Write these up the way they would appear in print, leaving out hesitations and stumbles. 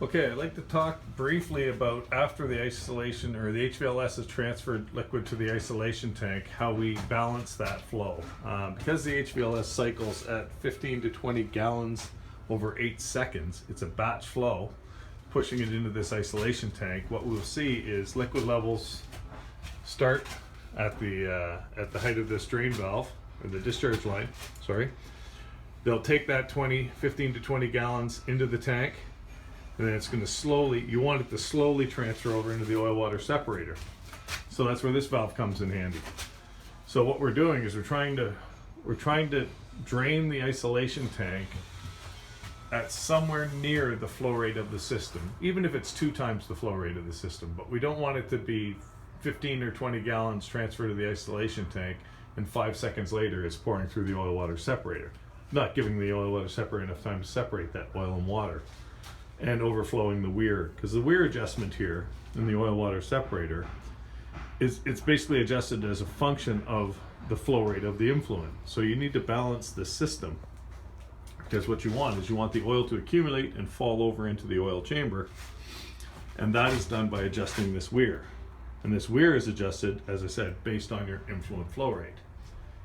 Okay, I'd like to talk briefly about after the isolation or the HVLS has transferred liquid to the isolation tank, how we balance that flow. Because the HVLS cycles at 15 to 20 gallons over 8 seconds, it's a batch flow, pushing it into this isolation tank. What we'll see is liquid levels start at the height of this drain valve, or the discharge line, sorry. They'll take that 15 to 20 gallons into the tank, and then it's going to slowly, you want it to slowly transfer over into the oil water separator. So that's where this valve comes in handy. So what we're doing is we're trying to drain the isolation tank at somewhere near the flow rate of the system, even if it's 2 times the flow rate of the system. But we don't want it to be 15 or 20 gallons transferred to the isolation tank and 5 seconds later it's pouring through the oil water separator, not giving the oil water separator enough time to separate that oil and water, and overflowing the weir, because the weir adjustment here in the oil water separator it's basically adjusted as a function of the flow rate of the influent. So you need to balance the system, because what you want is you want the oil to accumulate and fall over into the oil chamber, and that is done by adjusting this weir. And this weir is adjusted, as I said, based on your influent flow rate.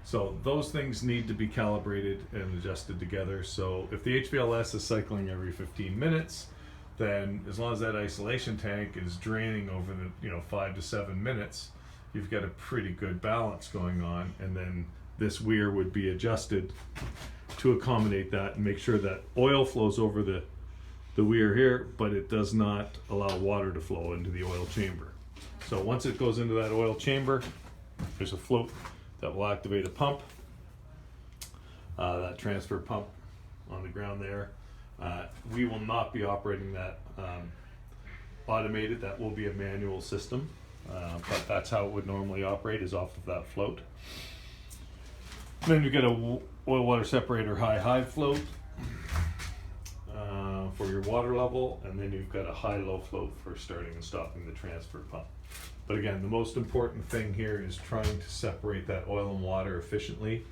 So those things need to be calibrated and adjusted together. So if the HVLS is cycling every 15 minutes, then as long as that isolation tank is draining over the 5 to 7 minutes, you've got a pretty good balance going on. And then this weir would be adjusted to accommodate that and make sure that oil flows over the weir here, but it does not allow water to flow into the oil chamber. So once it goes into that oil chamber, there's a float that will activate a pump, that transfer pump on the ground there. We will not be operating that automated. That will be a manual system, but that's how it would normally operate, is off of that float. And then you get a oil water separator high float for your water level, and then you've got a high-low float for starting and stopping the transfer pump. But again, the most important thing here is trying to separate that oil and water efficiently,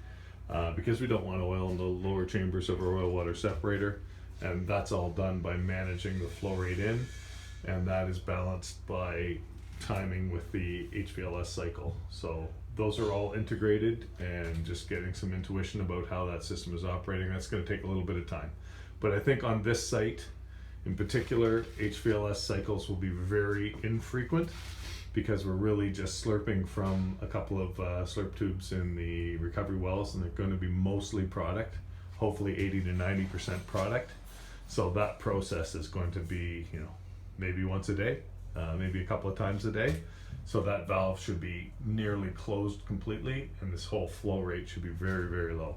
because we don't want oil in the lower chambers of our oil water separator, and that's all done by managing the flow rate in, and that is balanced by timing with the HVLS cycle. So those are all integrated, and just getting some intuition about how that system is operating, that's going to take a little bit of time. But I think on this site in particular, HVLS cycles will be very infrequent, because we're really just slurping from a couple of slurp tubes in the recovery wells, and they're going to be mostly product, hopefully 80 to 90% product. So that process is going to be, maybe once a day, maybe a couple of times a day. So that valve should be nearly closed completely, and this whole flow rate should be very, very low.